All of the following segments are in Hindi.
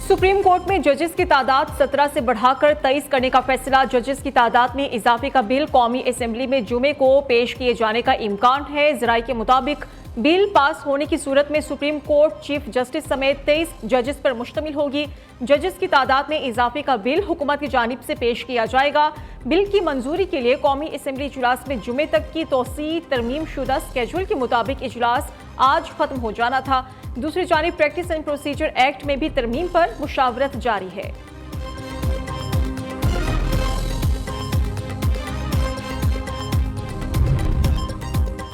सुप्रीम कोर्ट में जजेस की तादाद 17 से बढ़ाकर 23 करने का फैसला। जजेस की तादाद में इजाफे का बिल कौमी असेंबली में जुमे को पेश किए जाने का इम्कान है। जराये के मुताबिक बिल पास होने की सूरत में सुप्रीम कोर्ट चीफ जस्टिस समेत 23 जजेस पर मुश्तमिल होगी। जजेस की तादाद में इजाफे का बिल हुकूमत की जानिब से पेश किया जाएगा। बिल की मंजूरी के लिए कौमी असेंबली इजलास में जुमे तक की तोसी तरमीम शुदा स्केड्यूल के मुताबिक इजलास आज खत्म हो जाना था। दूसरी जानिब प्रैक्टिस एंड प्रोसीजर एक्ट में भी तरमीम पर मुशावरत जारी है।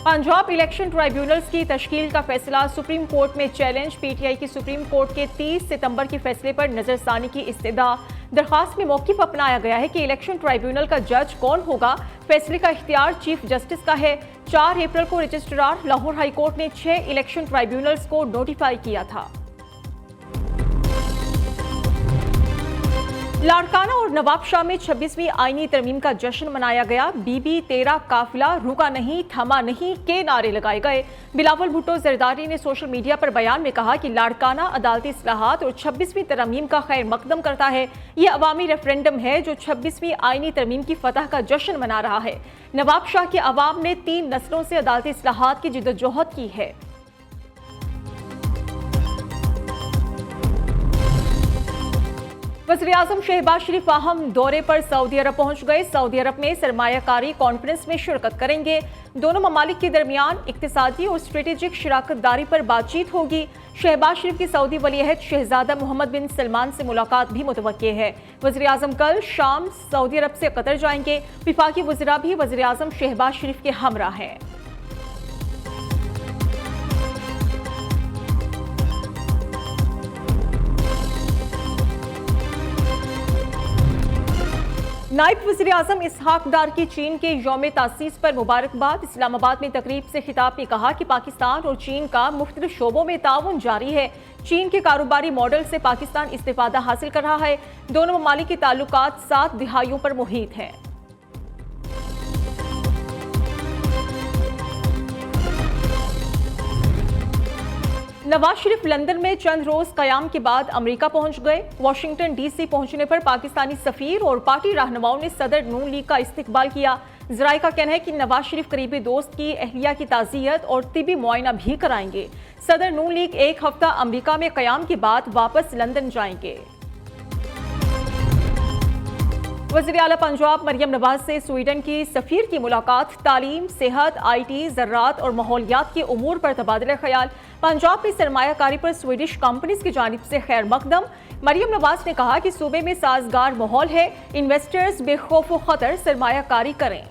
पंजाब इलेक्शन ट्राइब्यूनल्स की तश्कील का फैसला सुप्रीम कोर्ट में चैलेंज। पीटीआई की सुप्रीम कोर्ट के 30 सितंबर के फैसले पर नजरसानी की इस्तदा। दरखास्त में मौक़िफ़ अपनाया गया है कि इलेक्शन ट्राइब्यूनल का जज कौन होगा। फैसले का इख्तियार चीफ जस्टिस का है। 4 अप्रैल को रजिस्ट्रार लाहौर हाई कोर्ट ने 6 इलेक्शन ट्राइब्यूनल्स को नोटिफाई किया था। लाड़काना और नवाबशाह में 26वीं आईनी तरमीम का जश्न मनाया गया। बीबी 13 काफिला रुका नहीं थमा नहीं के नारे लगाए गए। बिलावल भुट्टो जरदारी ने सोशल मीडिया पर बयान में कहा कि लाड़काना अदालती इस्लाहात और 26वीं तरमीम का खैर मकदम करता है। ये अवामी रेफरेंडम है जो 26वीं आईनी तरमीम की फतह का जश्न मना रहा है। नवाबशाह के अवाम ने 3 नस्लों से अदालती इस्लाहात की जिद्दोजहद की है। वज़ीर-ए-आज़म शहबाज शरीफ अहम दौरे पर सऊदी अरब पहुंच गए। सऊदी अरब में सरमायाकारी कॉन्फ्रेंस में शिरकत करेंगे। दोनों ममालिक के दरमियान इक्तिसादी और स्ट्रेटेजिक शराकत दारी पर बातचीत होगी। शहबाज शरीफ की सऊदी वली-अहद शहजादा मोहम्मद बिन सलमान से मुलाकात भी मुतवक्के है। वज़ीर-ए-आज़म कल शाम सऊदी अरब से कतर जाएंगे। विफाकी वज़ीरा भी वज़ीर-ए-आज़म शहबाज शरीफ के हमरा हैं। नायब वज़ीर-ए-आज़म इसहाक डार की चीन के यौम तासीस पर मुबारकबाद। इस्लामाबाद में तकरीब से खिताब में कहा कि पाकिस्तान और चीन का मुख्तलिफ शोबों में ताउन जारी है। चीन के कारोबारी मॉडल से पाकिस्तान इस्तिफादा हासिल कर रहा है। दोनों ममालिक के ताल्लुकात 7 दिहाइयों पर मुहित हैं। नवाज शरीफ लंदन में चंद रोज कयाम के बाद अमेरिका पहुंच गए। वाशिंगटन डीसी पहुंचने पर पाकिस्तानी सफीर और पार्टी रहनुमाओं ने सदर नून लीग का इस्तकबाल किया। जराये का कहना है कि नवाज शरीफ करीबी दोस्त की अहलिया की ताज़ियत और तिबी मुआयना भी कराएंगे। सदर नून लीग 1 हफ्ता अमेरिका में कयाम के बाद वापस लंदन जाएंगे। वज़ीर आला पंजाब मरियम नवाज से स्वीडन की सफीर की मुलाकात। तालीम, सेहत, IT, ज़राअत और माहौलियात के उमूर पर तबादला ख्याल। पंजाब में सरमायाकारी पर स्वीडिश कंपनीज की जानिब से खैर मकदम। मरियम नवाज ने कहा कि सूबे में साजगार माहौल है। इन्वेस्टर्स बेखौफ व खतर सरमायाकारी करें।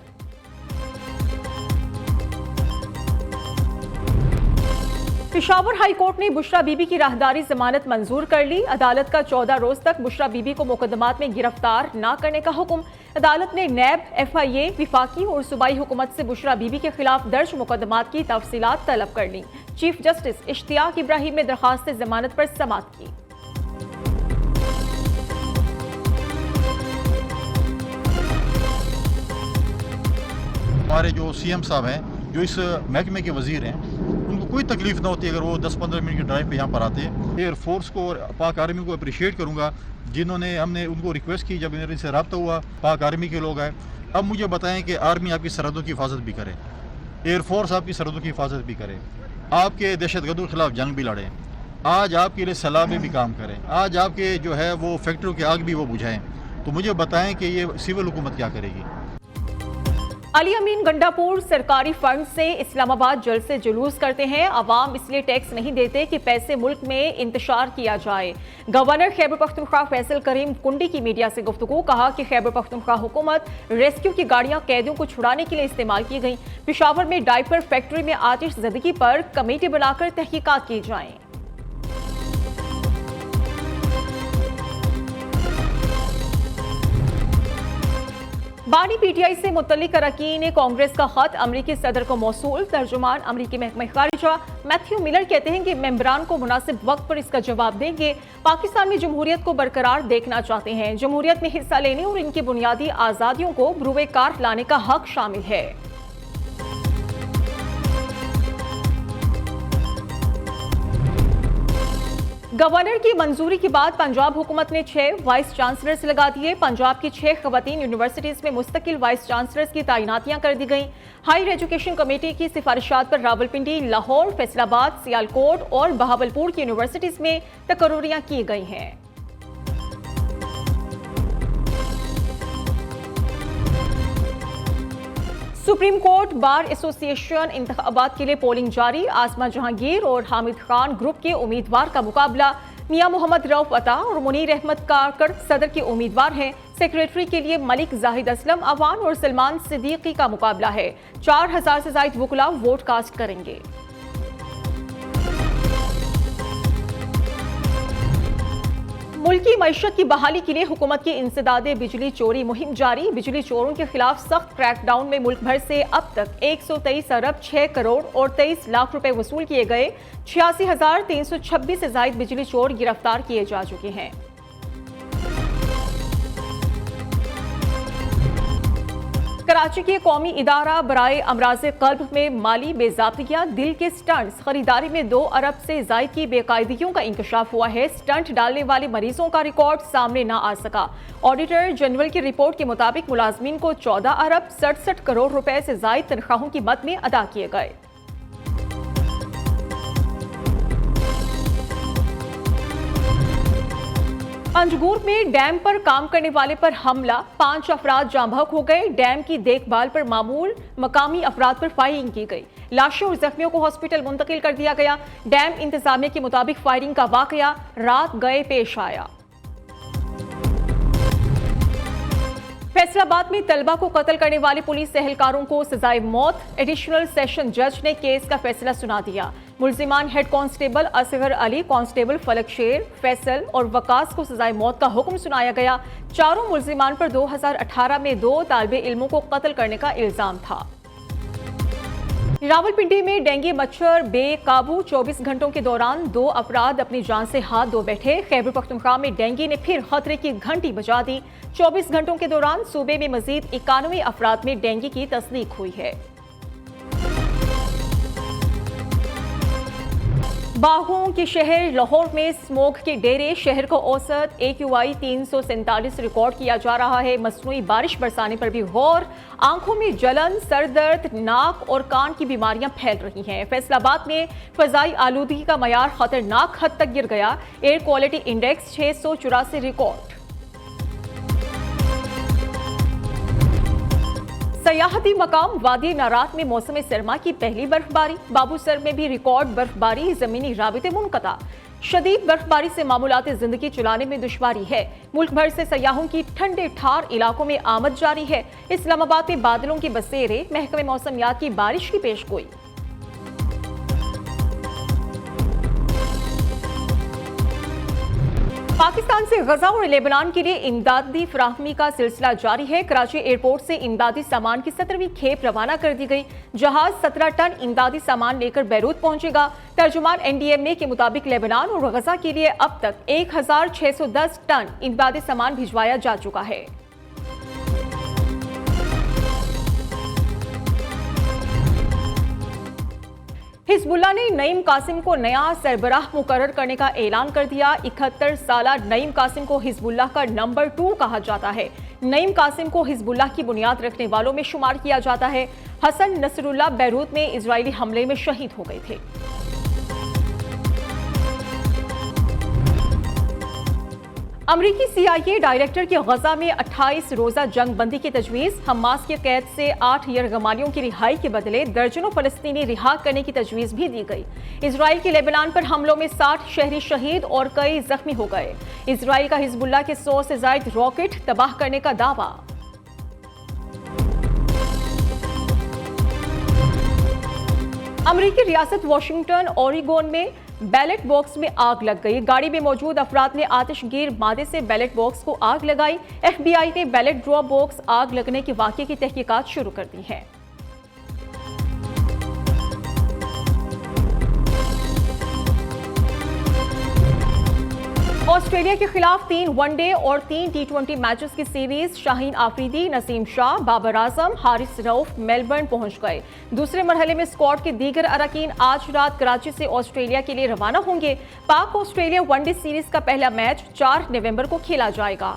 पेशावर हाई कोर्ट ने बुशरा बीबी की राहदारी जमानत मंजूर कर ली। अदालत का 14 रोज तक बुशरा बीबी को मुकदमात में गिरफ्तार न करने का हुक्म। अदालत ने नैब, FIA, विफाकी और सूबाई हुकूमत से बुशरा बीबी के खिलाफ दर्ज मुकदमात की तफसीलात तलब कर ली। चीफ जस्टिस इश्तियाक इब्राहिम ने दरखास्त जमानत पर समाअत की। हमारे जो CM साहब हैं, जो इस महकमे के वजीर हैं, उनको कोई तकलीफ ना होती अगर वो 10-15 मिनट की ड्राइव पे यहाँ पर आते। एयरफोर्स को और पाक आर्मी को अप्रिशिएट करूँगा जिन्होंने हमने उनको रिक्वेस्ट की, जब मेरे से रब्ता हुआ पाक आर्मी के लोग आए। अब मुझे बताएं कि आर्मी आपकी सरहदों की हिफाजत भी करे, एयरफोर्स आपकी सरहदों की हिफाजत भी करे, आपके दहशतगर्दों के खिलाफ जंग भी लड़ें, आज आपके लिए सलाह में भी काम करें, आज आपके जो है वो फैक्ट्रियों की आग भी वो बुझाएँ। तो मुझे बताएं कि ये सिविल हुकूमत क्या करेगी। अली अमीन गंडापुर सरकारी फंड से इस्लामाबाद जल्द से जुलूस करते हैं। अवाम इसलिए टैक्स नहीं देते कि पैसे मुल्क में इंतशार किया जाए। गवर्नर खैबर पख्तूनख्वा फैसल करीम कुंडी की मीडिया से गुफ्तगू। कहा कि खैबर पख्तूनख्वा हुकूमत रेस्क्यू की गाड़ियां कैदियों को छुड़ाने के लिए इस्तेमाल की गई। पेशावर में डायपर फैक्ट्री में आतिश ज़दगी पर कमेटी बनाकर तहकीकात की जाएं। बानी PTI से मुतल्लिक अरकान कांग्रेस का खत अमरीकी सदर को मौसूल। तर्जुमान अमरीकी महकमा खारिजा मैथ्यू मिलर कहते हैं कि मेंबरान को मुनासिब वक्त पर इसका जवाब देंगे। पाकिस्तान में जमहूरियत को बरकरार देखना चाहते हैं। जमहूरियत में हिस्सा लेने और इनकी बुनियादी आज़ादियों को बरूए कार लाने का हक शामिल है। गवर्नर की मंजूरी के बाद पंजाब हुकूमत ने 6 वाइस चांसलर्स लगा दिए। पंजाब की 6 खवातीन यूनिवर्सिटीज में मुस्तकिल वाइस चांसलर्स की तैनातियां कर दी गई। हायर एजुकेशन कमेटी की सिफारिशात पर रावलपिंडी, लाहौर, फैसलाबाद, सियालकोट और बहावलपुर की यूनिवर्सिटीज में तकर्रुरियां की गई हैं। सुप्रीम कोर्ट बार एसोसिएशन इंतखाबात के लिए पोलिंग जारी। आसमा जहांगीर और हामिद खान ग्रुप के उम्मीदवार का मुकाबला। मियां मोहम्मद रऊफ अता और मुनीर अहमद कारकर सदर के उम्मीदवार हैं। सेक्रेटरी के लिए मलिक जाहिद असलम अवान और सलमान सिद्दीकी का मुकाबला है। 4000 से ज्यादा वुकला वोट कास्ट करेंगे। मुल्की मईशत की बहाली के लिए हुकूमत की इंसदादे बिजली चोरी मुहिम जारी। बिजली चोरों के खिलाफ सख्त क्रैकडाउन में मुल्क भर से अब तक 123 अरब 6 करोड़ और 23 लाख रुपए वसूल किए गए। 86,326 से ज्यादा बिजली चोर गिरफ्तार किए जा चुके हैं। कराची के कौमी इदारा बराए अमराज़े कल्ब में माली बेज़ाब्तियां, दिल के स्टंट्स, खरीदारी में 2 अरब से ज़ायद की बेकायदगियों का इंकशाफ हुआ है। स्टंट डालने वाले मरीजों का रिकॉर्ड सामने न आ सका। ऑडिटर जनरल की रिपोर्ट के मुताबिक मुलाजमीन को 14 अरब 67 करोड़ रुपए से ज़ायद तनख्वाहों की मद में अदा किए गए। पंजगूर में डैम पर काम करने वाले पर हमला, 5 अफराद जाँ बहक हो गए। डैम की देखभाल पर मामूल मकामी अफराद पर फायरिंग की गई। लाशों और जख्मियों को हॉस्पिटल मुंतकिल कर दिया गया। डैम इंतजामिया के मुताबिक फायरिंग का वाकया रात गए पेश आया। फैसलाबाद में तलबा को कत्ल करने वाले पुलिस एहलकारों को सजाए मौत। एडिशनल सेशन जज ने केस का फैसला सुना दिया। मुल्जिमान head constable Asgar Ali, constable Falak Sher, Faisal और वकास को सजाए मौत का हुक्म सुनाया गया। चारों मुल्जिमान पर 2018 में 2 तालिबे इल्मों को कत्ल करने का इल्जाम था। रावलपिंडी में डेंगू मच्छर बेकाबू, 24 घंटों के दौरान 2 अफराद अपनी जान से हाथ धो बैठे। खैबर पख्तूनख्वा में डेंगू ने फिर खतरे की घंटी बजा दी। 24 घंटों के दौरान सूबे में मजीद 91 अफराद में डेंगू की तस्दीक हुई है। बागों के शहर लाहौर में स्मोक के डेरे, शहर को औसत AQI 347 रिकॉर्ड किया जा रहा है। मसनूई बारिश बरसाने पर भी गौर। आंखों में जलन, सर दर्द, नाक और कान की बीमारियां फैल रही हैं। फैसलाबाद में फजाई आलूदगी का मयार खतरनाक हद तक गिर गया। Air quality index 684 record. सयाहती मकाम वादी नारात में मौसम सरमा की पहली बर्फबारी। बाबूसर में भी रिकॉर्ड बर्फबारी, जमीनी राबिते मुनक़ता। शदीद बर्फबारी से मामूलात जिंदगी चलाने में दुश्वारी है। मुल्क भर से सयाहों की ठंडे ठार इलाकों में आमद जारी है। इस्लामाबाद में बादलों के बसेरे, महकमे मौसमियात की बारिश की पेशगोई। पाकिस्तान से गजा और लेबनान के लिए इमदादी फराहमी का सिलसिला जारी है। कराची एयरपोर्ट से इमदादी सामान की 17वीं खेप रवाना कर दी गई। जहाज 17 टन इमदादी सामान लेकर बैरूत पहुंचेगा। तर्जुमान NDMA के मुताबिक लेबनान और गजा के लिए अब तक 1610 टन इमदादी सामान भिजवाया जा चुका है। हिजबुल्लाह ने नईम कासिम को नया सरबराह मुकर्रर करने का ऐलान कर दिया। 71 साला नईम कासिम को हिजबुल्लाह का नंबर 2 कहा जाता है। नईम कासिम को हिजबुल्लाह की बुनियाद रखने वालों में शुमार किया जाता है। हसन नसरुल्लाह बैरूत में इजरायली हमले में शहीद हो गए थे। अमरीकी CIA डायरेक्टर की गजा में 28 रोजा जंग बंदी की तजवीज़। हमास की कैद से 8 यरगमानियों की रिहाई के बदले दर्जनों फलस्तीनी रिहा करने की तजवीज़ भी दी गई। इजराइल के लेबनान पर हमलों में 60 शहरी शहीद और कई जख्मी हो गए। इजराइल का हिजबुल्लाह के 100 से ज्यादा रॉकेट तबाह करने का दावा। अमरीकी रियासत वाशिंगटन ओरेगोन में बैलेट बॉक्स में आग लग गई। गाड़ी में मौजूद अफराद ने आतिशगीर मादे से बैलेट बॉक्स को आग लगाई। FBI ने बैलेट ड्रॉप बॉक्स आग लगने के वाकये की तहकीकात शुरू कर दी है। ऑस्ट्रेलिया के खिलाफ 3 वनडे और 3 टी20 मैचेस की सीरीज शाहीन आफरीदी, नसीम शाह, बाबर आजम, हारिस रऊफ मेलबर्न पहुंच गए। दूसरे मरहले में स्क्वाड के दीगर अरकान आज रात कराची से ऑस्ट्रेलिया के लिए रवाना होंगे। पाक ऑस्ट्रेलिया वनडे सीरीज का पहला मैच 4 नवंबर को खेला जाएगा।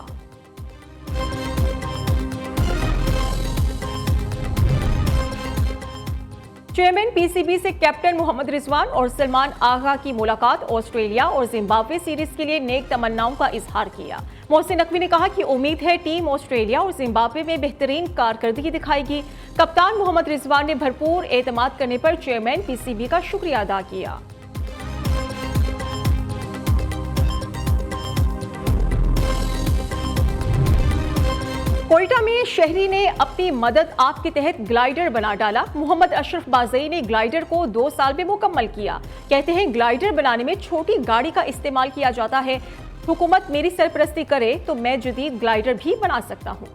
चेयरमैन पीसीबी से कैप्टन मोहम्मद रिजवान और सलमान आगा की मुलाकात, ऑस्ट्रेलिया और जिम्बाब्वे सीरीज के लिए नेक तमन्नाओं का इजहार किया। मोहसिन नकवी ने कहा कि उम्मीद है टीम ऑस्ट्रेलिया और जिम्बाब्वे में बेहतरीन कारकर्दगी दिखाएगी। कप्तान मोहम्मद रिजवान ने भरपूर एतमाद करने पर चेयरमैन पीसीबी का शुक्रिया अदा किया। कोयटा में शहरी ने अपनी मदद आप के तहत ग्लाइडर बना डाला। मोहम्मद अशरफ बाजई ने ग्लाइडर को 2 साल में मुकम्मल किया। कहते हैं ग्लाइडर बनाने में छोटी गाड़ी का इस्तेमाल किया जाता है। हुकूमत मेरी सरपरस्ती करे तो मैं जदीद ग्लाइडर भी बना सकता हूं।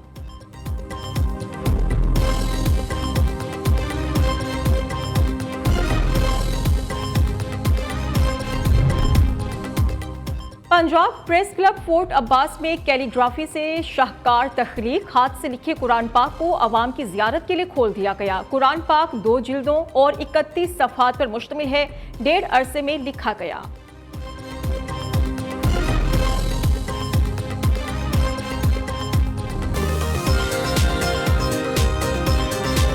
Punjab press club fort Abbas में कैलीग्राफी से शाहकार तखलीक, हाथ से लिखे कुरान पाक को अवाम की जियारत के लिए खोल दिया गया। कुरान पाक 2 जिल्दों और 31 सफ़हात पर मुश्तमिल है। 1.5 अरसे में लिखा गया।